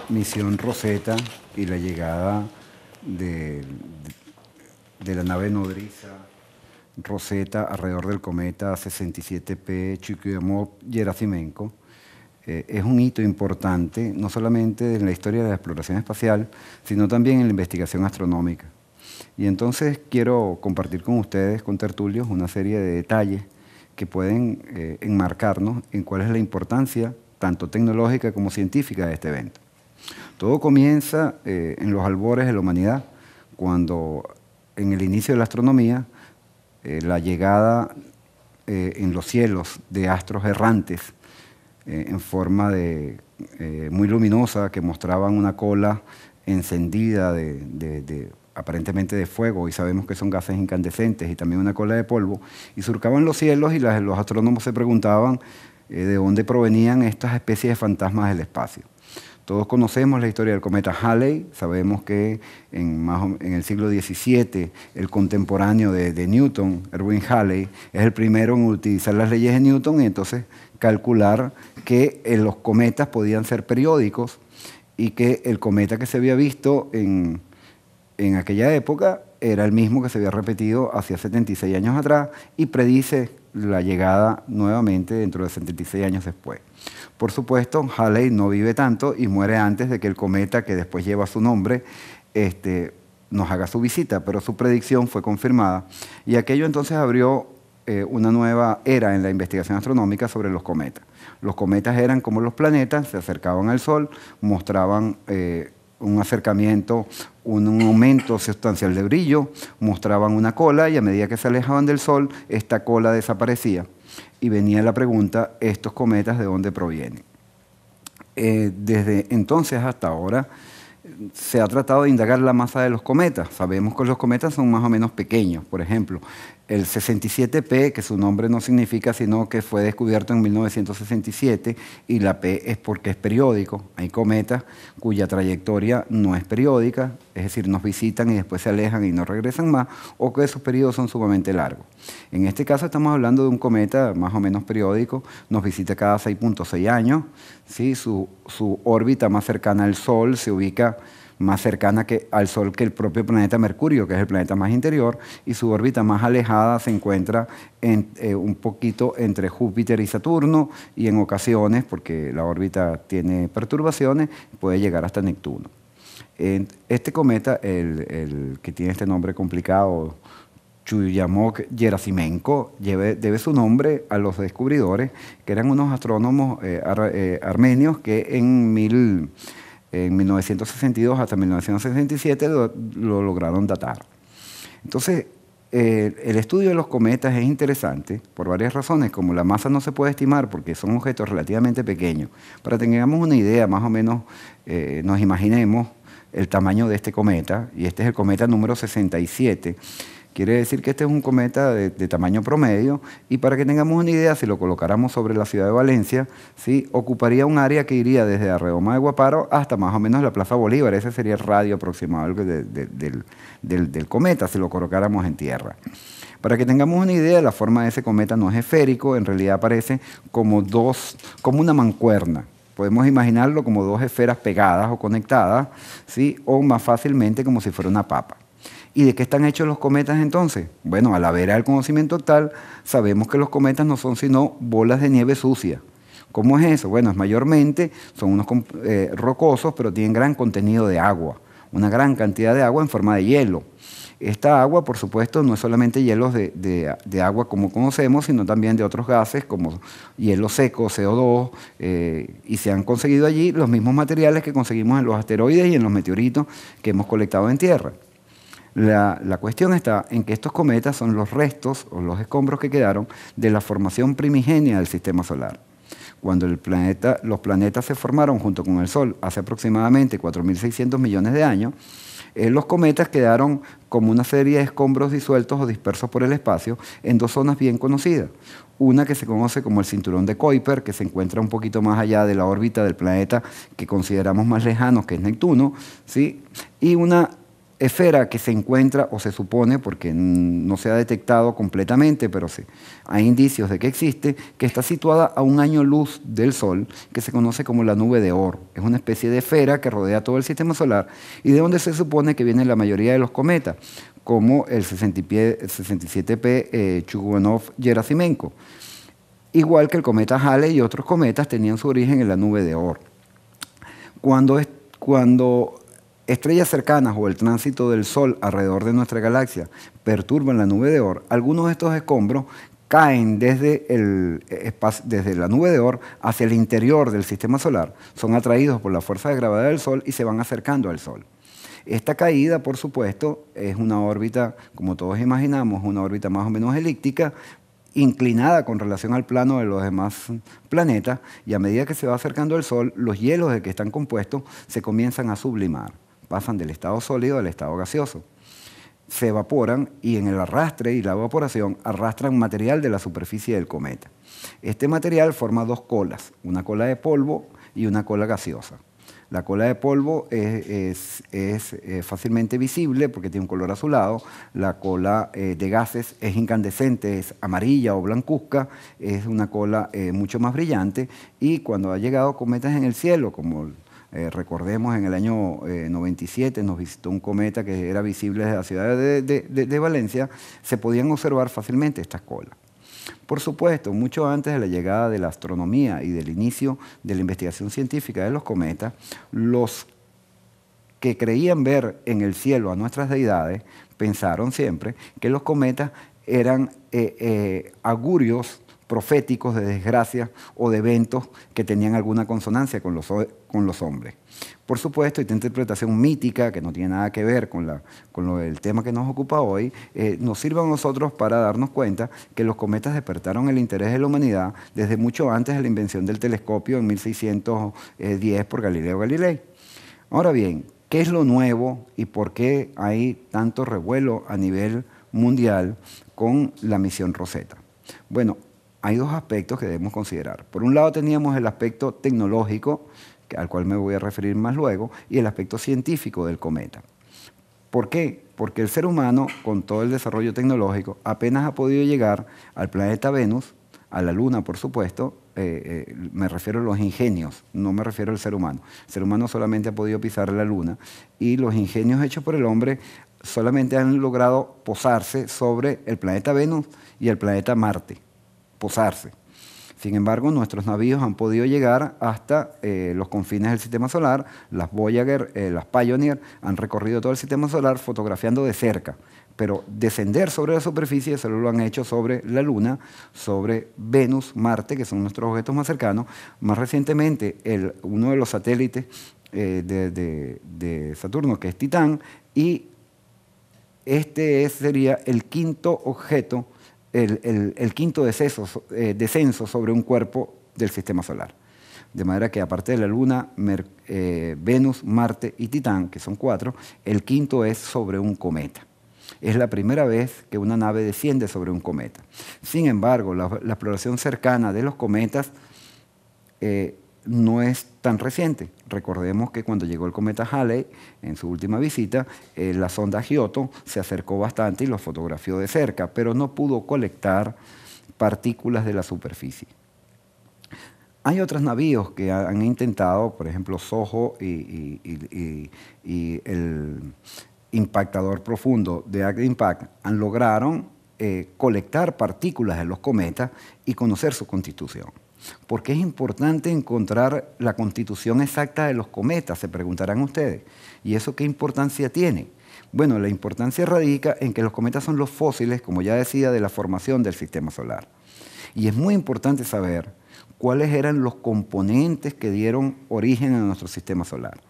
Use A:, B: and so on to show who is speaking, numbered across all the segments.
A: misión Rosetta y la llegada de, de la nave nodriza Rosetta alrededor del cometa 67P Churyumov-Gerasimenko es un hito importante, no solamente en la historia de la exploración espacial, sino también en la investigación astronómica. Y entonces quiero compartir con ustedes, con tertulios, una serie de detalles que pueden enmarcarnos en cuál es la importancia, tanto tecnológica como científica, de este evento. Todo comienza en los albores de la humanidad, cuando en el inicio de la astronomía, la llegada en los cielos de astros errantes en forma de, muy luminosa, que mostraban una cola encendida aparentemente de fuego, y sabemos que son gases incandescentes, y también una cola de polvo, y surcaban los cielos, y los astrónomos se preguntaban de dónde provenían estas especies de fantasmas del espacio. Todos conocemos la historia del cometa Halley, sabemos que en el siglo XVII el contemporáneo de Newton, Erwin Halley, es el primero en utilizar las leyes de Newton y entonces calcular que los cometas podían ser periódicos y que el cometa que se había visto en aquella época era el mismo que se había repetido hacia 76 años atrás y predice la llegada nuevamente dentro de 76 años después. Por supuesto, Halley no vive tanto y muere antes de que el cometa que después lleva su nombre nos haga su visita, pero su predicción fue confirmada y aquello entonces abrió una nueva era en la investigación astronómica sobre los cometas. Los cometas eran como los planetas, se acercaban al Sol, mostraban un acercamiento, un aumento sustancial de brillo, mostraban una cola y a medida que se alejaban del Sol, esta cola desaparecía. Y venía la pregunta, ¿estos cometas de dónde provienen? Desde entonces hasta ahora se ha tratado de indagar la masa de los cometas. Sabemos que los cometas son más o menos pequeños. Por ejemplo, el 67P, que su nombre no significa sino que fue descubierto en 1967, y la P es porque es periódico. Hay cometas cuya trayectoria no es periódica, es decir, nos visitan y después se alejan y no regresan más, o que sus periodos son sumamente largos. En este caso estamos hablando de un cometa más o menos periódico, nos visita cada 6.6 años, ¿sí? Su órbita más cercana al Sol se ubica más cercana al Sol que el propio planeta Mercurio, que es el planeta más interior, y su órbita más alejada se encuentra un poquito entre Júpiter y Saturno, y en ocasiones, porque la órbita tiene perturbaciones, puede llegar hasta Neptuno. Este cometa, el que tiene este nombre complicado, Churyumov-Gerasimenko, debe su nombre a los descubridores, que eran unos astrónomos armenios que en 1962 hasta 1967 lo lograron datar. Entonces, el estudio de los cometas es interesante por varias razones, como la masa no se puede estimar porque son objetos relativamente pequeños. Para que tengamos una idea, más o menos nos imaginemos el tamaño de este cometa, y este es el cometa número 67. Quiere decir que este es un cometa de tamaño promedio, y para que tengamos una idea, si lo colocáramos sobre la ciudad de Valencia, ¿sí? Ocuparía un área que iría desde la redoma de Guaparo hasta más o menos la Plaza Bolívar. Ese sería el radio aproximado del cometa si lo colocáramos en tierra. Para que tengamos una idea, la forma de ese cometa no es esférico, en realidad parece como una mancuerna. Podemos imaginarlo como dos esferas pegadas o conectadas, ¿sí? O más fácilmente como si fuera una papa. ¿Y de qué están hechos los cometas entonces? Bueno, a la vera del conocimiento actual, sabemos que los cometas no son sino bolas de nieve sucia. ¿Cómo es eso? Bueno, mayormente son unos rocosos, pero tienen gran contenido de agua, una gran cantidad de agua en forma de hielo. Esta agua, por supuesto, no es solamente hielos de agua como conocemos, sino también de otros gases como hielo seco, CO2, y se han conseguido allí los mismos materiales que conseguimos en los asteroides y en los meteoritos que hemos colectado en Tierra. La cuestión está en que estos cometas son los restos o los escombros que quedaron de la formación primigenia del sistema solar. Cuando los planetas se formaron junto con el Sol hace aproximadamente 4.600 millones de años, los cometas quedaron como una serie de escombros disueltos o dispersos por el espacio en dos zonas bien conocidas. Una que se conoce como el cinturón de Kuiper, que se encuentra un poquito más allá de la órbita del planeta que consideramos más lejano, que es Neptuno, ¿sí? Y una esfera que se encuentra, o se supone, porque no se ha detectado completamente, pero sí, hay indicios de que existe, que está situada a un año luz del Sol, que se conoce como la nube de Oort. Es una especie de esfera que rodea todo el sistema solar y de donde se supone que vienen la mayoría de los cometas, como el 67P Churyumov-Gerasimenko. Igual que el cometa Halley y otros cometas tenían su origen en la nube de Oort. Cuando estrellas cercanas o el tránsito del Sol alrededor de nuestra galaxia perturban la nube de Oort, algunos de estos escombros caen desde la nube de Oort hacia el interior del sistema solar, son atraídos por la fuerza de gravedad del Sol y se van acercando al Sol. Esta caída, por supuesto, es una órbita, como todos imaginamos, una órbita más o menos elíptica, inclinada con relación al plano de los demás planetas, y a medida que se va acercando al Sol, los hielos de que están compuestos se comienzan a sublimar, pasan del estado sólido al estado gaseoso. Se evaporan y en el arrastre y la evaporación arrastran material de la superficie del cometa. Este material forma dos colas, una cola de polvo y una cola gaseosa. La cola de polvo es fácilmente visible porque tiene un color azulado. La cola de gases es incandescente, es amarilla o blancuzca, es una cola mucho más brillante. Y cuando ha llegado cometas en el cielo, como recordemos en el año 97 nos visitó un cometa que era visible desde la ciudad de Valencia, se podían observar fácilmente estas colas. Por supuesto, mucho antes de la llegada de la astronomía y del inicio de la investigación científica de los cometas, los que creían ver en el cielo a nuestras deidades pensaron siempre que los cometas eran augurios proféticos de desgracias o de eventos que tenían alguna consonancia con los hombres. Por supuesto, esta interpretación mítica, que no tiene nada que ver con el tema que nos ocupa hoy, nos sirve a nosotros para darnos cuenta que los cometas despertaron el interés de la humanidad desde mucho antes de la invención del telescopio en 1610 por Galileo Galilei. Ahora bien, ¿qué es lo nuevo y por qué hay tanto revuelo a nivel mundial con la misión Rosetta? Bueno, hay dos aspectos que debemos considerar. Por un lado teníamos el aspecto tecnológico, al cual me voy a referir más luego, y el aspecto científico del cometa. ¿Por qué? Porque el ser humano, con todo el desarrollo tecnológico, apenas ha podido llegar al planeta Venus, a la Luna, por supuesto. Me refiero a los ingenios, no me refiero al ser humano. El ser humano solamente ha podido pisar la Luna y los ingenios hechos por el hombre solamente han logrado posarse sobre el planeta Venus y el planeta Marte. Posarse. Sin embargo, nuestros navíos han podido llegar hasta los confines del sistema solar. Las Voyager, las Pioneer han recorrido todo el sistema solar fotografiando de cerca, pero descender sobre la superficie solo lo han hecho sobre la Luna, sobre Venus, Marte, que son nuestros objetos más cercanos. Más recientemente, uno de los satélites de Saturno, que es Titán, y este sería el quinto objeto, el quinto descenso sobre un cuerpo del sistema solar. De manera que aparte de la Luna, Venus, Marte y Titán, que son 4, el quinto es sobre un cometa. Es la primera vez que una nave desciende sobre un cometa. Sin embargo, la exploración cercana de los cometas no es tan reciente. Recordemos que cuando llegó el cometa Halley, en su última visita, la sonda Giotto se acercó bastante y lo fotografió de cerca, pero no pudo colectar partículas de la superficie. Hay otros navíos que han intentado, por ejemplo, SOHO y el impactador profundo de AgIMPACT, lograron colectar partículas de los cometas y conocer su constitución. ¿Por qué es importante encontrar la constitución exacta de los cometas? Se preguntarán ustedes. ¿Y eso qué importancia tiene? Bueno, la importancia radica en que los cometas son los fósiles, como ya decía, de la formación del sistema solar. Y es muy importante saber cuáles eran los componentes que dieron origen a nuestro sistema solar.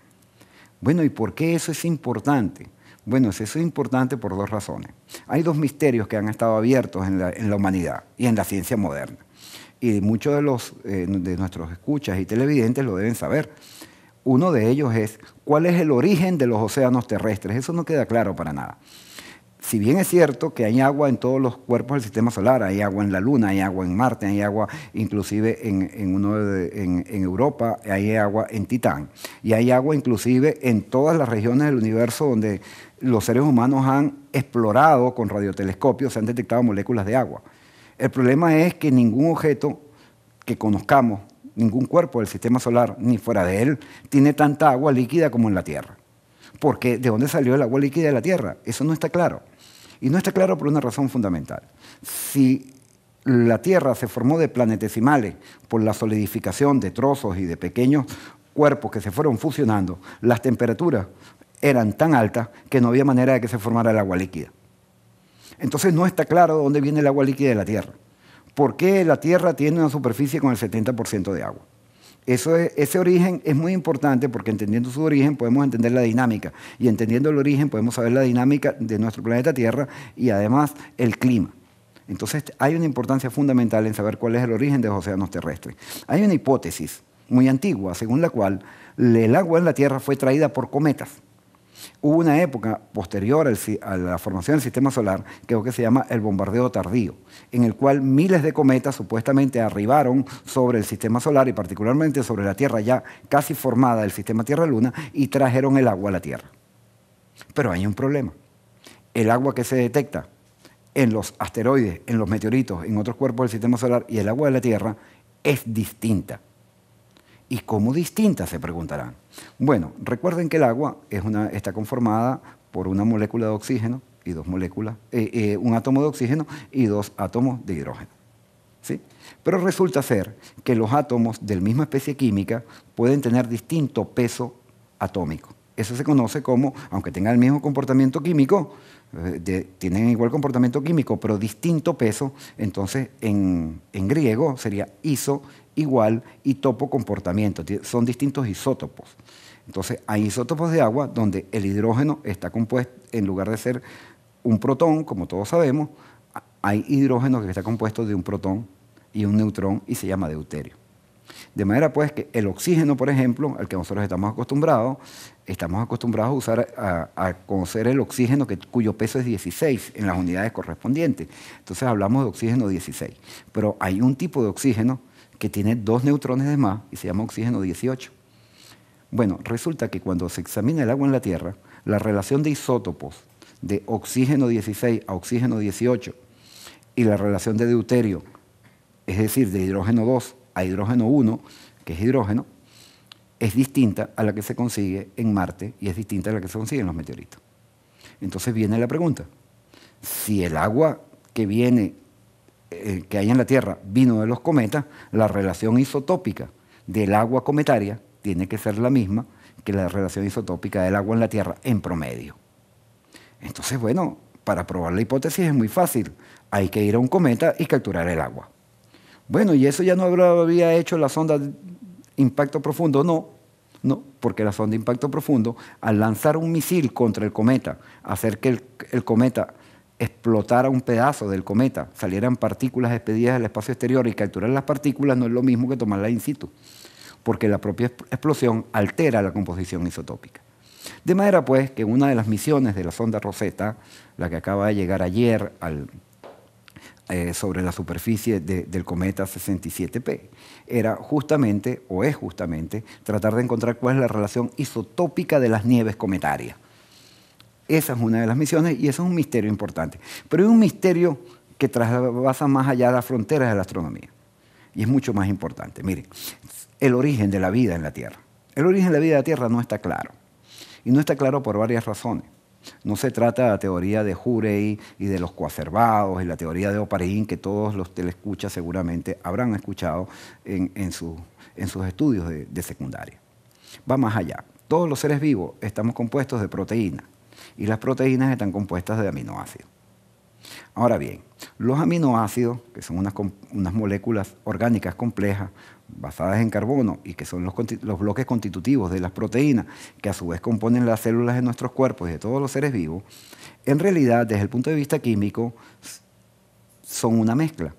A: Bueno, ¿y por qué eso es importante? Bueno, eso es importante por dos razones. Hay dos misterios que han estado abiertos en la humanidad y en la ciencia moderna. Y muchos de nuestros escuchas y televidentes lo deben saber. Uno de ellos es, ¿cuál es el origen de los océanos terrestres? Eso no queda claro para nada. Si bien es cierto que hay agua en todos los cuerpos del sistema solar, hay agua en la Luna, hay agua en Marte, hay agua inclusive en Europa, hay agua en Titán, y hay agua inclusive en todas las regiones del universo donde los seres humanos han explorado con radiotelescopios, se han detectado moléculas de agua. El problema es que ningún objeto que conozcamos, ningún cuerpo del sistema solar, ni fuera de él, tiene tanta agua líquida como en la Tierra. Porque ¿de dónde salió el agua líquida de la Tierra? Eso no está claro. Y no está claro por una razón fundamental. Si la Tierra se formó de planetesimales por la solidificación de trozos y de pequeños cuerpos que se fueron fusionando, las temperaturas eran tan altas que no había manera de que se formara el agua líquida. Entonces no está claro de dónde viene el agua líquida de la Tierra. ¿Por qué la Tierra tiene una superficie con el 70% de agua? Ese origen es muy importante porque entendiendo su origen podemos entender la dinámica y entendiendo el origen podemos saber la dinámica de nuestro planeta Tierra y además el clima. Entonces hay una importancia fundamental en saber cuál es el origen de los océanos terrestres. Hay una hipótesis muy antigua según la cual el agua en la Tierra fue traída por cometas. Hubo una época posterior a la formación del sistema solar, que se llama el bombardeo tardío, en el cual miles de cometas supuestamente arribaron sobre el sistema solar y particularmente sobre la Tierra ya casi formada del sistema Tierra-Luna y trajeron el agua a la Tierra. Pero hay un problema. El agua que se detecta en los asteroides, en los meteoritos, en otros cuerpos del sistema solar y el agua de la Tierra es distinta. ¿Y cómo distinta? Se preguntarán. Bueno, recuerden que el agua está conformada por una molécula de oxígeno y dos moléculas, un átomo de oxígeno y dos átomos de hidrógeno. ¿Sí? Pero resulta ser que los átomos de la misma especie química pueden tener distinto peso atómico. Eso se conoce como, aunque tengan el mismo comportamiento químico, tienen igual comportamiento químico, pero distinto peso, entonces en griego sería iso igual y topo comportamiento, son distintos isótopos. Entonces hay isótopos de agua donde el hidrógeno está compuesto, en lugar de ser un protón, como todos sabemos, hay hidrógeno que está compuesto de un protón y un neutrón y se llama deuterio. De manera pues que el oxígeno, por ejemplo, al que nosotros estamos acostumbrados a usar, a conocer el oxígeno cuyo peso es 16 en las unidades correspondientes. Entonces hablamos de oxígeno 16. Pero hay un tipo de oxígeno que tiene 2 neutrones de más y se llama oxígeno 18. Bueno, resulta que cuando se examina el agua en la Tierra, la relación de isótopos de oxígeno 16 a oxígeno 18 y la relación de deuterio, es decir, de hidrógeno 2 a hidrógeno 1, que es hidrógeno, es distinta a la que se consigue en Marte y es distinta a la que se consigue en los meteoritos. Entonces viene la pregunta, si el agua que hay en la Tierra vino de los cometas, la relación isotópica del agua cometaria tiene que ser la misma que la relación isotópica del agua en la Tierra en promedio. Entonces, bueno, para probar la hipótesis es muy fácil. Hay que ir a un cometa y capturar el agua. Bueno, ¿y eso ya no había hecho la sonda de impacto profundo? No, porque la sonda de impacto profundo, al lanzar un misil contra el cometa, hacer que el cometa explotara un pedazo del cometa, salieran partículas expedidas del espacio exterior y capturar las partículas no es lo mismo que tomarlas in situ, porque la propia explosión altera la composición isotópica. De manera pues que una de las misiones de la sonda Rosetta, la que acaba de llegar ayer sobre la superficie del cometa 67P, era justamente, o es justamente, tratar de encontrar cuál es la relación isotópica de las nieves cometarias. Esa es una de las misiones y eso es un misterio importante. Pero es un misterio que traspasa más allá de las fronteras de la astronomía. Y es mucho más importante. Miren, el origen de la vida en la Tierra. El origen de la vida en la Tierra no está claro. Y no está claro por varias razones. No se trata de la teoría de Hurey y de los coacervados y la teoría de Oparin, que todos los telescuchas seguramente habrán escuchado en sus estudios de secundaria. Va más allá. Todos los seres vivos estamos compuestos de proteínas y las proteínas están compuestas de aminoácidos. Ahora bien, los aminoácidos, que son unas moléculas orgánicas complejas basadas en carbono y que son los bloques constitutivos de las proteínas, que a su vez componen las células de nuestros cuerpos y de todos los seres vivos, en realidad, desde el punto de vista químico, son una mezcla.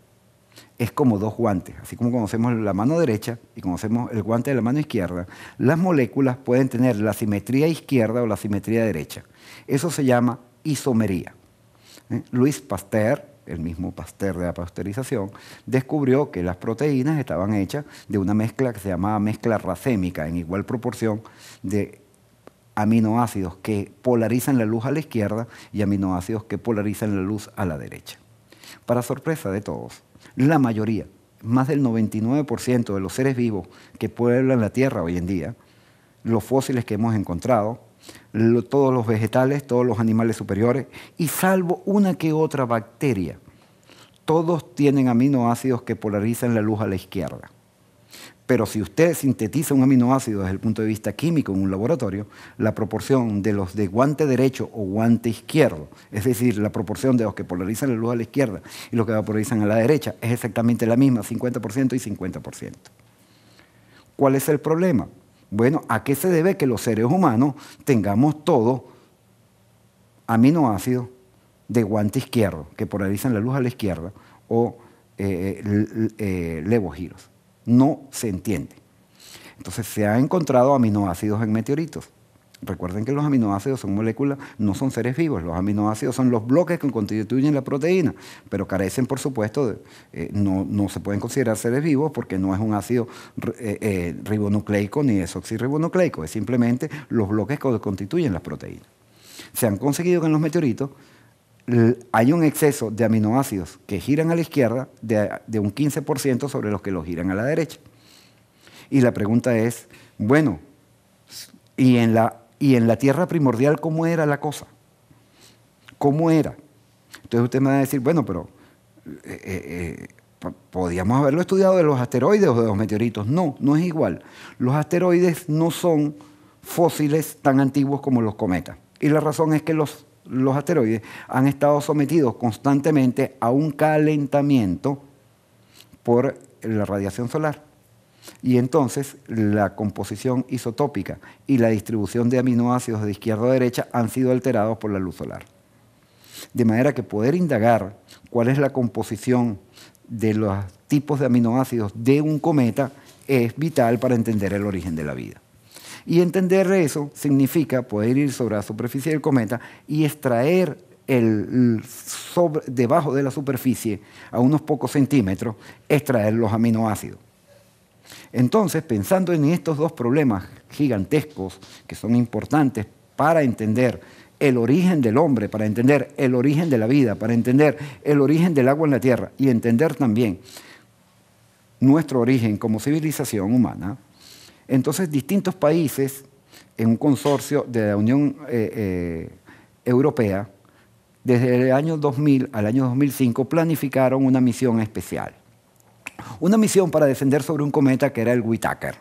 A: Es como dos guantes. Así como conocemos la mano derecha y conocemos el guante de la mano izquierda, las moléculas pueden tener la simetría izquierda o la simetría derecha. Eso se llama isomería. Louis Pasteur, el mismo Pasteur de la pasteurización, descubrió que las proteínas estaban hechas de una mezcla que se llamaba mezcla racémica, en igual proporción de aminoácidos que polarizan la luz a la izquierda y aminoácidos que polarizan la luz a la derecha. Para sorpresa de todos, la mayoría, más del 99% de los seres vivos que pueblan la Tierra hoy en día, los fósiles que hemos encontrado, todos los vegetales, todos los animales superiores, y salvo una que otra bacteria, todos tienen aminoácidos que polarizan la luz a la izquierda. Pero si usted sintetiza un aminoácido desde el punto de vista químico en un laboratorio, la proporción de los de guante derecho o guante izquierdo, es decir, la proporción de los que polarizan la luz a la izquierda y los que polarizan a la derecha, es exactamente la misma, 50% y 50%. ¿Cuál es el problema? Bueno, ¿a qué se debe que los seres humanos tengamos todos aminoácidos de guante izquierdo, que polarizan la luz a la izquierda, o levogiros? No se entiende. Entonces se han encontrado aminoácidos en meteoritos. Recuerden que los aminoácidos son moléculas, no son seres vivos. Los aminoácidos son los bloques que constituyen la proteína, pero carecen, por supuesto, no se pueden considerar seres vivos porque no es un ácido ribonucleico ni desoxirribonucleico, es simplemente los bloques que constituyen las proteínas. Se han conseguido que en los meteoritos hay un exceso de aminoácidos que giran a la izquierda de un 15% sobre los que los giran a la derecha. Y la pregunta es, bueno, ¿y en la Tierra primordial cómo era la cosa? ¿Cómo era? Entonces usted me va a decir, bueno, pero podíamos haberlo estudiado de los asteroides o de los meteoritos. No, no es igual. Los asteroides no son fósiles tan antiguos como los cometas. Y la razón es que los asteroides han estado sometidos constantemente a un calentamiento por la radiación solar. Y entonces la composición isotópica y la distribución de aminoácidos de izquierda a derecha han sido alterados por la luz solar. De manera que poder indagar cuál es la composición de los tipos de aminoácidos de un cometa es vital para entender el origen de la vida. Y entender eso significa poder ir sobre la superficie del cometa y extraer debajo de la superficie, a unos pocos centímetros, extraer los aminoácidos. Entonces, pensando en estos dos problemas gigantescos que son importantes para entender el origen del hombre, para entender el origen de la vida, para entender el origen del agua en la Tierra y entender también nuestro origen como civilización humana, entonces distintos países en un consorcio de la Unión Europea, desde el año 2000 al año 2005, planificaron una misión especial. Una misión para descender sobre un cometa que era el Whittaker,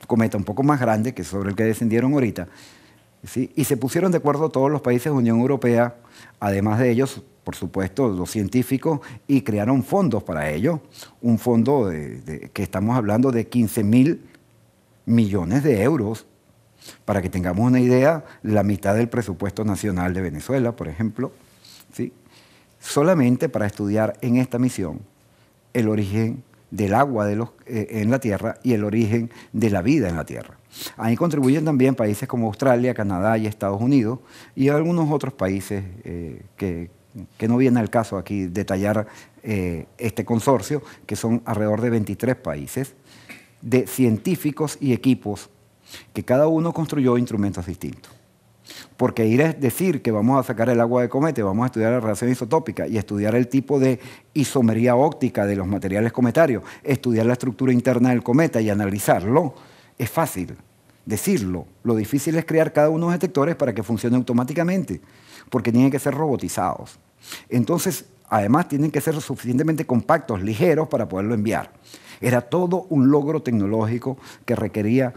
A: un cometa un poco más grande que sobre el que descendieron ahorita, ¿sí? Y se pusieron de acuerdo todos los países de la Unión Europea, además de ellos, por supuesto, los científicos, y crearon fondos para ello. Un fondo que estamos hablando de 15.000 millones de euros. Para que tengamos una idea, la mitad del presupuesto nacional de Venezuela, por ejemplo, ¿sí? Solamente para estudiar en esta misión el origen del agua en la Tierra y el origen de la vida en la Tierra. Ahí contribuyen también países como Australia, Canadá y Estados Unidos y algunos otros países que no viene al caso aquí detallar este consorcio, que son alrededor de 23 países, de científicos y equipos que cada uno construyó instrumentos distintos. Porque ir a decir que vamos a sacar el agua de cometa, vamos a estudiar la radiación isotópica y estudiar el tipo de isomería óptica de los materiales cometarios, estudiar la estructura interna del cometa y analizarlo, es fácil decirlo. Lo difícil es crear cada uno de los detectores para que funcione automáticamente, porque tienen que ser robotizados. Entonces, además, tienen que ser suficientemente compactos, ligeros, para poderlo enviar. Era todo un logro tecnológico que requería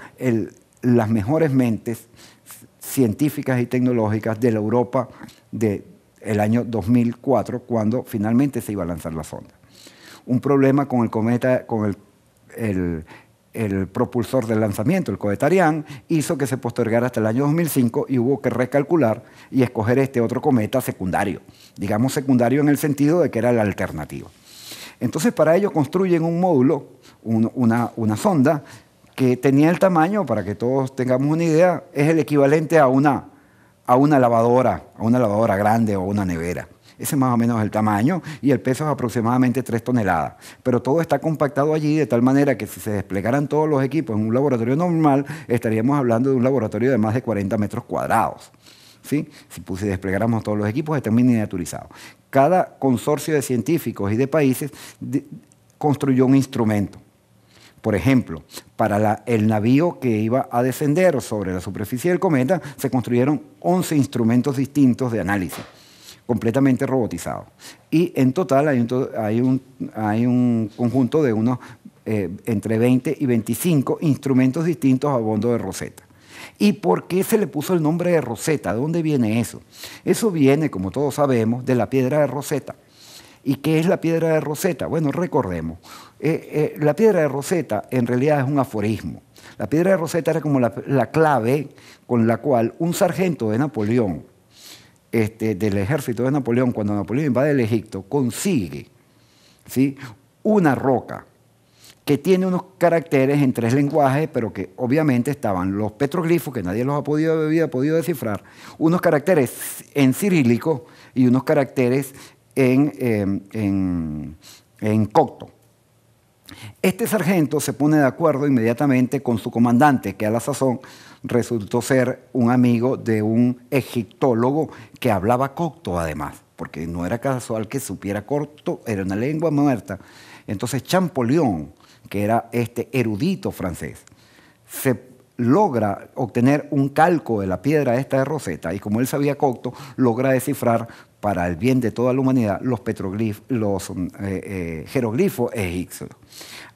A: las mejores mentes científicas y tecnológicas de la Europa del año 2004, cuando finalmente se iba a lanzar la sonda. Un problema con el cometa, con el propulsor del lanzamiento, el cohete Ariane, hizo que se postergara hasta el año 2005 y hubo que recalcular y escoger este otro cometa secundario. Digamos secundario en el sentido de que era la alternativa. Entonces, para ello construyen un módulo, una sonda, que tenía el tamaño, para que todos tengamos una idea, es el equivalente a una lavadora grande o una nevera. Ese más o menos es el tamaño y el peso es aproximadamente 3 toneladas. Pero todo está compactado allí de tal manera que si se desplegaran todos los equipos en un laboratorio normal, estaríamos hablando de un laboratorio de más de 40 metros cuadrados. ¿Sí? Si desplegáramos todos los equipos, está miniaturizado. Cada consorcio de científicos y de países construyó un instrumento. Por ejemplo, para el navío que iba a descender sobre la superficie del cometa, se construyeron 11 instrumentos distintos de análisis, completamente robotizados. Y en total hay un conjunto de unos entre 20 y 25 instrumentos distintos a bordo de Rosetta. ¿Y por qué se le puso el nombre de Rosetta? ¿De dónde viene eso? Eso viene, como todos sabemos, de la piedra de Rosetta. ¿Y qué es la piedra de Rosetta? Bueno, recordemos. La piedra de Rosetta en realidad es un aforismo. La piedra de Rosetta era como la clave con la cual un sargento de Napoleón, del ejército de Napoleón, cuando Napoleón invade el Egipto, consigue, ¿sí?, una roca que tiene unos caracteres en 3 lenguajes, pero que obviamente estaban los petroglifos, que nadie los ha podido descifrar, unos caracteres en cirílico y unos caracteres en copto. Este sargento se pone de acuerdo inmediatamente con su comandante, que a la sazón resultó ser un amigo de un egiptólogo que hablaba copto además, porque no era casual que supiera copto, era una lengua muerta. Entonces Champollion, que era este erudito francés, se logra obtener un calco de la piedra esta de Rosetta y como él sabía copto, logra descifrar para el bien de toda la humanidad los jeroglifos egipcios.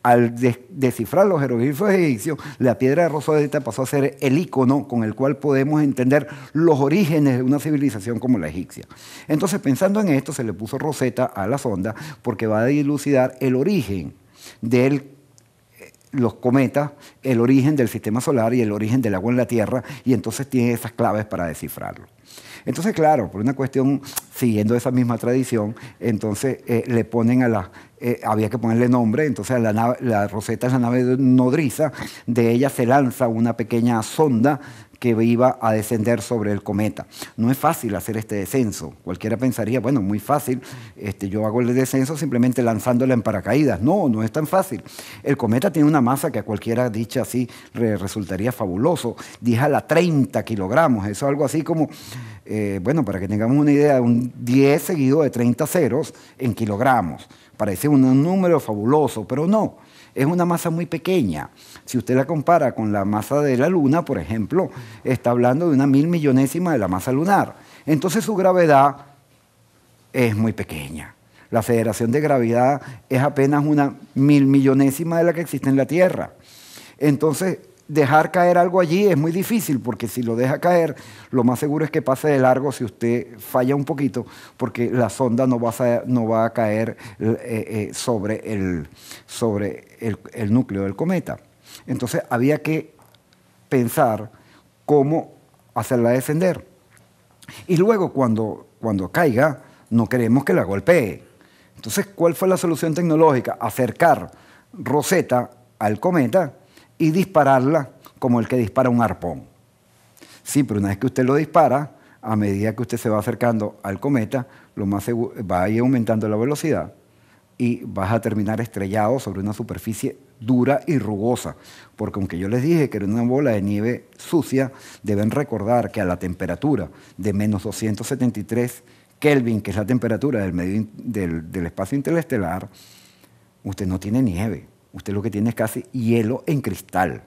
A: Al descifrar los jeroglifos egipcios, la piedra de Rosetta pasó a ser el icono con el cual podemos entender los orígenes de una civilización como la egipcia. Entonces, pensando en esto, se le puso Rosetta a la sonda porque va a dilucidar el origen de los cometas, el origen del sistema solar y el origen del agua en la Tierra, y entonces tiene esas claves para descifrarlo. Entonces, claro, por una cuestión, siguiendo esa misma tradición, entonces le ponen había que ponerle nombre, entonces la Rosetta es la nave nodriza, de ella se lanza una pequeña sonda que iba a descender sobre el cometa. No es fácil hacer este descenso. Cualquiera pensaría, bueno, muy fácil, yo hago el descenso simplemente lanzándola en paracaídas. No, no es tan fácil. El cometa tiene una masa que a cualquiera dicha así resultaría fabuloso. Díjala 30 kilogramos, eso es algo así como, bueno, para que tengamos una idea, un 10 seguido de 30 ceros en kilogramos. Parece un número fabuloso, pero no. Es una masa muy pequeña. Si usted la compara con la masa de la Luna, por ejemplo, está hablando de una 1000 millonésima de la masa lunar. Entonces su gravedad es muy pequeña. La aceleración de gravedad es apenas una 1000 millonésima de la que existe en la Tierra. Entonces, dejar caer algo allí es muy difícil, porque si lo deja caer, lo más seguro es que pase de largo si usted falla un poquito, porque la sonda no va a caer sobre el núcleo del cometa. Entonces había que pensar cómo hacerla descender. Y luego cuando caiga, no queremos que la golpee. Entonces, ¿cuál fue la solución tecnológica? Acercar Rosetta al cometa y dispararla como el que dispara un arpón. Sí, pero una vez que usted lo dispara, a medida que usted se va acercando al cometa, va a ir aumentando la velocidad y vas a terminar estrellado sobre una superficie dura y rugosa. Porque aunque yo les dije que era una bola de nieve sucia, deben recordar que a la temperatura de menos 273 Kelvin, que es la temperatura del espacio interestelar, usted no tiene nieve. Usted lo que tiene es casi hielo en cristal.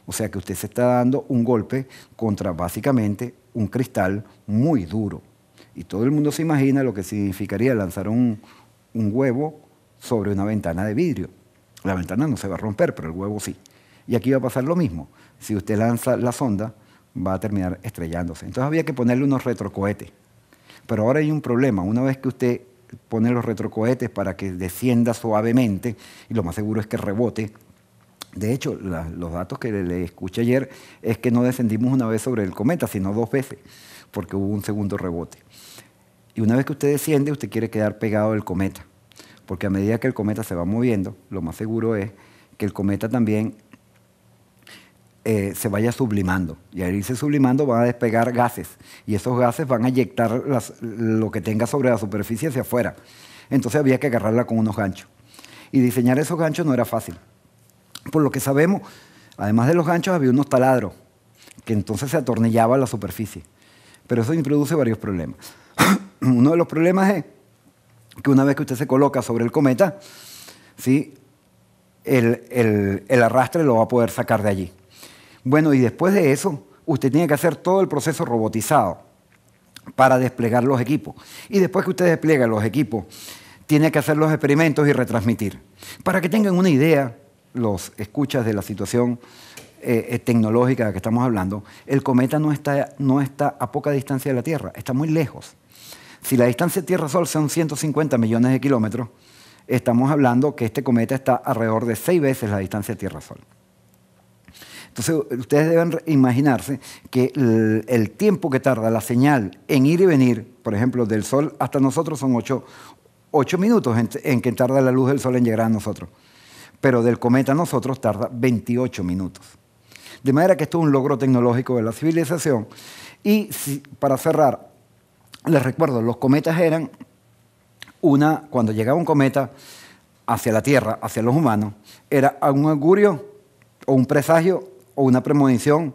A: O sea que usted se está dando un golpe contra básicamente un cristal muy duro. Y todo el mundo se imagina lo que significaría lanzar un huevo sobre una ventana de vidrio. La ventana no se va a romper, pero el huevo sí. Y aquí va a pasar lo mismo. Si usted lanza la sonda, va a terminar estrellándose. Entonces había que ponerle unos retrocohetes. Pero ahora hay un problema. Una vez que usted pone los retrocohetes para que descienda suavemente, y lo más seguro es que rebote. De hecho, los datos que le escuché ayer es que no descendimos una vez sobre el cometa, sino 2 veces, porque hubo un segundo rebote. Y una vez que usted desciende, usted quiere quedar pegado del cometa, porque a medida que el cometa se va moviendo, lo más seguro es que el cometa también se vaya sublimando. Y al irse sublimando van a despegar gases. Y esos gases van a eyectar lo que tenga sobre la superficie hacia afuera. Entonces había que agarrarla con unos ganchos. Y diseñar esos ganchos no era fácil. Por lo que sabemos, además de los ganchos, había unos taladros, que entonces se atornillaba a la superficie. Pero eso introduce varios problemas. Uno de los problemas es que una vez que usted se coloca sobre el cometa, ¿sí?, el arrastre lo va a poder sacar de allí. Bueno, y después de eso, usted tiene que hacer todo el proceso robotizado para desplegar los equipos. Y después que usted despliega los equipos, tiene que hacer los experimentos y retransmitir. Para que tengan una idea, los escuchas de la situación tecnológica de que estamos hablando, el cometa no está a poca distancia de la Tierra, está muy lejos. Si la distancia Tierra-Sol son 150 millones de kilómetros, estamos hablando que este cometa está alrededor de 6 veces la distancia Tierra-Sol. Entonces, ustedes deben imaginarse que el tiempo que tarda la señal en ir y venir, por ejemplo, del Sol hasta nosotros son 8 minutos en que tarda la luz del Sol en llegar a nosotros. Pero del cometa a nosotros tarda 28 minutos. De manera que esto es un logro tecnológico de la civilización. Y para cerrar, les recuerdo, los cometas eran cuando llegaba un cometa hacia la Tierra, hacia los humanos, era un augurio o un presagio o una premonición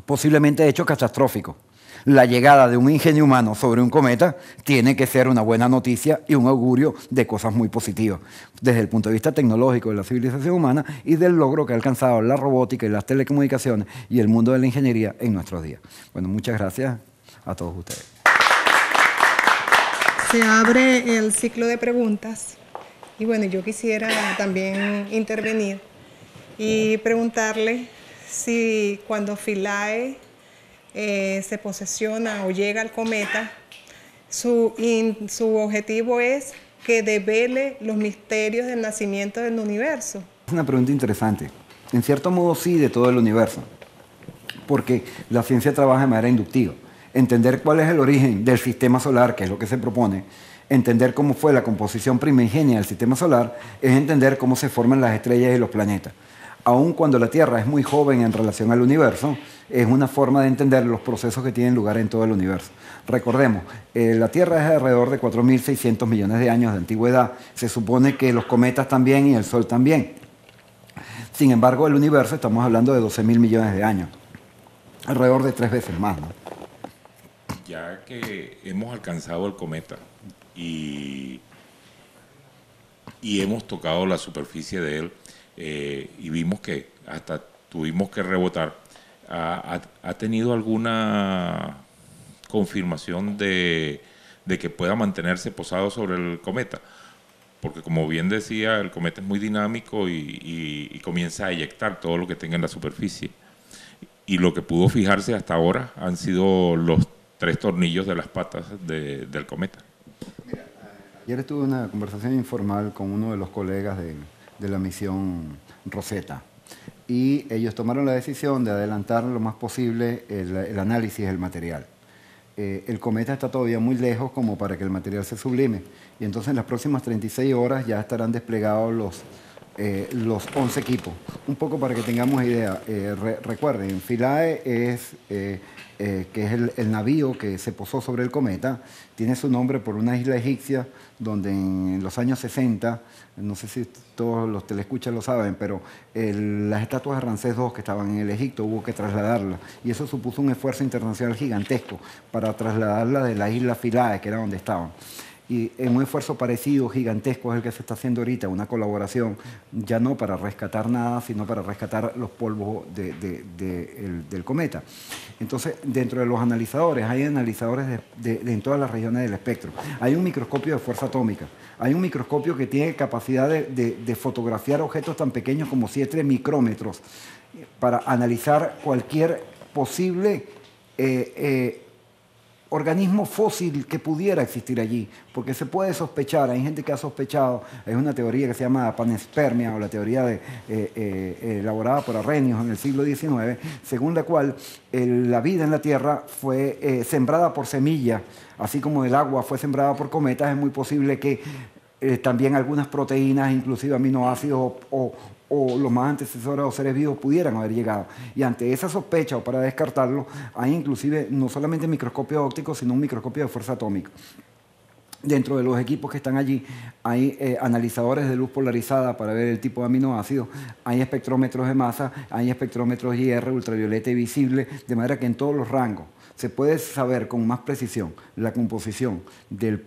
A: posiblemente hecho catastrófico. La llegada de un ingenio humano sobre un cometa tiene que ser una buena noticia y un augurio de cosas muy positivas, desde el punto de vista tecnológico de la civilización humana y del logro que ha alcanzado la robótica y las telecomunicaciones y el mundo de la ingeniería en nuestros días. Bueno, muchas gracias a todos ustedes.
B: Se abre el ciclo de preguntas y bueno, yo quisiera también intervenir y preguntarle si cuando Philae se posesiona o llega al cometa, su objetivo es que devele los misterios del nacimiento del universo.
A: Es una pregunta interesante. En cierto modo sí, de todo el universo, porque la ciencia trabaja de manera inductiva. Entender cuál es el origen del sistema solar, que es lo que se propone, entender cómo fue la composición primigenia del sistema solar, es entender cómo se forman las estrellas y los planetas. Aun cuando la Tierra es muy joven en relación al universo, es una forma de entender los procesos que tienen lugar en todo el universo. Recordemos, la Tierra es de alrededor de 4.600 millones de años de antigüedad. Se supone que los cometas también y el Sol también. Sin embargo, el universo estamos hablando de 12.000 millones de años. Alrededor de 3 veces más, ¿no?
C: Ya que hemos alcanzado el cometa y hemos tocado la superficie de él, y vimos que hasta tuvimos que rebotar, ¿ha tenido alguna confirmación de que pueda mantenerse posado sobre el cometa? Porque como bien decía, el cometa es muy dinámico y comienza a eyectar todo lo que tenga en la superficie. Y lo que pudo fijarse hasta ahora han sido los 3 tornillos de las patas del cometa.
A: Mira, ayer tuve una conversación informal con uno de los colegas de la misión Rosetta y ellos tomaron la decisión de adelantar lo más posible el análisis del material. El cometa está todavía muy lejos como para que el material se sublime y entonces en las próximas 36 horas ya estarán desplegados los 11 equipos. Un poco para que tengamos idea, recuerden, Philae que es el navío que se posó sobre el cometa, tiene su nombre por una isla egipcia donde en los años 60, no sé si todos los telescuchas lo saben, pero las estatuas de Ramsés II que estaban en el Egipto hubo que trasladarlas y eso supuso un esfuerzo internacional gigantesco para trasladarlas de la isla Philae, que era donde estaban. Y en un esfuerzo parecido, gigantesco, es el que se está haciendo ahorita, una colaboración, ya no para rescatar nada, sino para rescatar los polvos del cometa. Entonces, dentro de los analizadores, hay analizadores en todas las regiones del espectro. Hay un microscopio de fuerza atómica, hay un microscopio que tiene capacidad de fotografiar objetos tan pequeños como 7 micrómetros para analizar cualquier posible organismo fósil que pudiera existir allí, porque se puede sospechar, hay gente que ha sospechado, hay una teoría que se llama panespermia o la teoría elaborada por Arrhenius en el siglo XIX, según la cual la vida en la Tierra fue sembrada por semillas, así como el agua fue sembrada por cometas, es muy posible que también algunas proteínas, inclusive aminoácidos o los más antecesores o seres vivos pudieran haber llegado. Y ante esa sospecha, o para descartarlo, hay inclusive no solamente microscopio óptico, sino un microscopio de fuerza atómica. Dentro de los equipos que están allí hay analizadores de luz polarizada para ver el tipo de aminoácidos, hay espectrómetros de masa, hay espectrómetros IR, ultravioleta y visible, de manera que en todos los rangos se puede saber con más precisión la composición de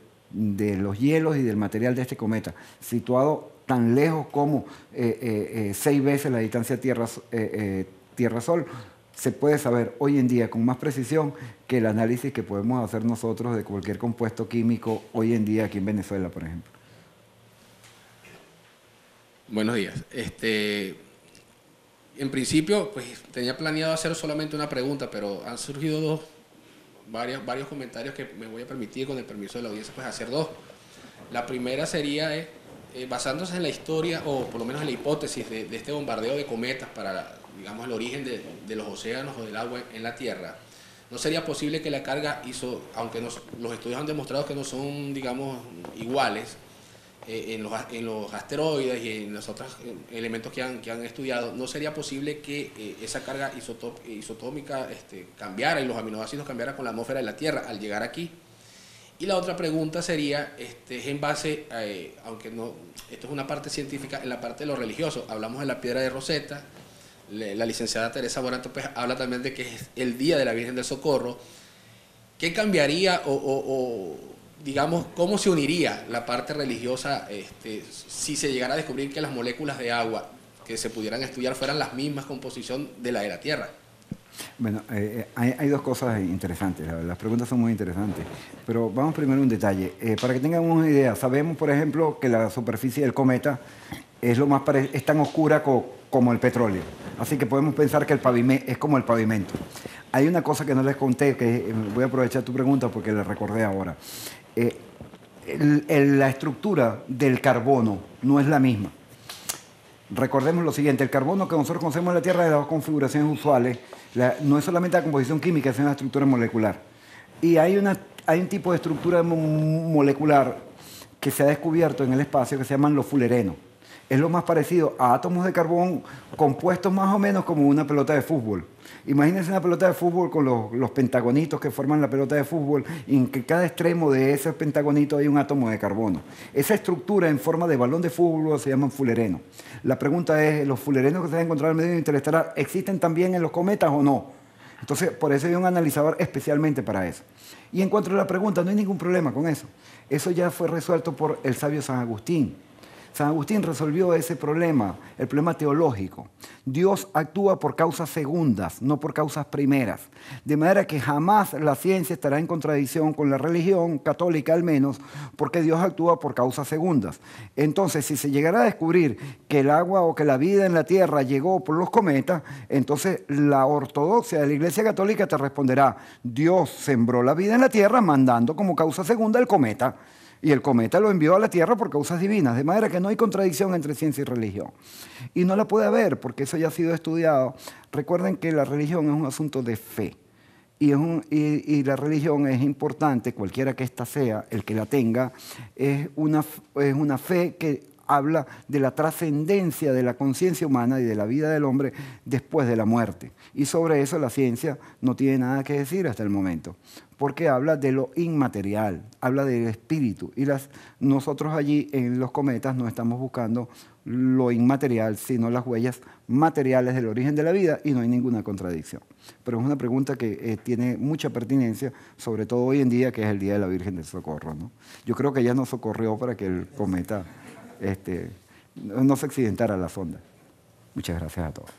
A: los hielos y del material de este cometa, situado tan lejos como 6 veces la distancia Tierra-Sol. Se puede saber hoy en día con más precisión que el análisis que podemos hacer nosotros de cualquier compuesto químico hoy en día aquí en Venezuela, por ejemplo.
D: Buenos días. En principio, pues tenía planeado hacer solamente una pregunta, pero han surgido varios comentarios que me voy a permitir, con el permiso de la audiencia, pues hacer dos. La primera sería, basándose en la historia, o por lo menos en la hipótesis de este bombardeo de cometas para, digamos, el origen de los océanos o del agua en la Tierra, ¿no sería posible que la carga aunque los estudios han demostrado que no son, digamos, iguales, en los asteroides y en los otros elementos que han estudiado, no sería posible que esa carga isotómica cambiara y los aminoácidos cambiaran con la atmósfera de la Tierra al llegar aquí? Y la otra pregunta sería, es en base, aunque no, esto es una parte científica, en la parte de lo religioso. Hablamos de la piedra de Rosetta, la licenciada Teresa Borato pues habla también de que es el Día de la Virgen del Socorro. ¿Qué cambiaría o digamos, cómo se uniría la parte religiosa si se llegara a descubrir que las moléculas de agua que se pudieran estudiar fueran las mismas composición de la Tierra?
A: Bueno, hay dos cosas interesantes, las preguntas son muy interesantes, pero vamos primero a un detalle. Para que tengan una idea, sabemos, por ejemplo, que la superficie del cometa es tan oscura como el petróleo, así que podemos pensar que el pavimento es como el pavimento. Hay una cosa que no les conté, que voy a aprovechar tu pregunta porque la recordé ahora. La estructura del carbono no es la misma. Recordemos lo siguiente, el carbono que nosotros conocemos en la Tierra de las configuraciones usuales, no es solamente la composición química, es una estructura molecular. Y hay un tipo de estructura molecular que se ha descubierto en el espacio que se llaman los fullerenos. Es lo más parecido a átomos de carbón compuestos más o menos como una pelota de fútbol. Imagínense una pelota de fútbol con los pentagonitos que forman la pelota de fútbol, y en que cada extremo de ese pentagonito hay un átomo de carbono. Esa estructura en forma de balón de fútbol se llaman fullerenos. La pregunta es, ¿los fullerenos que se han encontrado en el medio interestelar existen también en los cometas o no? Entonces, por eso hay un analizador especialmente para eso. Y en cuanto a la pregunta, no hay ningún problema con eso. Eso ya fue resuelto por el sabio San Agustín. San Agustín resolvió ese problema, el problema teológico. Dios actúa por causas segundas, no por causas primeras. De manera que jamás la ciencia estará en contradicción con la religión católica, al menos, porque Dios actúa por causas segundas. Entonces, si se llegara a descubrir que el agua o que la vida en la Tierra llegó por los cometas, entonces la ortodoxia de la Iglesia Católica te responderá: Dios sembró la vida en la Tierra mandando como causa segunda el cometa. Y el cometa lo envió a la Tierra por causas divinas, de manera que no hay contradicción entre ciencia y religión. Y no la puede haber, porque eso ya ha sido estudiado. Recuerden que la religión es un asunto de fe. Y la religión es importante, cualquiera que ésta sea, el que la tenga, es una fe que habla de la trascendencia de la conciencia humana y de la vida del hombre después de la muerte. Y sobre eso la ciencia no tiene nada que decir hasta el momento, porque habla de lo inmaterial, habla del espíritu. Y nosotros allí en los cometas no estamos buscando lo inmaterial, sino las huellas materiales del origen de la vida, y no hay ninguna contradicción. Pero es una pregunta que tiene mucha pertinencia, sobre todo hoy en día, que es el Día de la Virgen del Socorro, ¿no? Yo creo que ella nos socorrió para que el cometa no se accidentara la sonda. Muchas gracias a todos.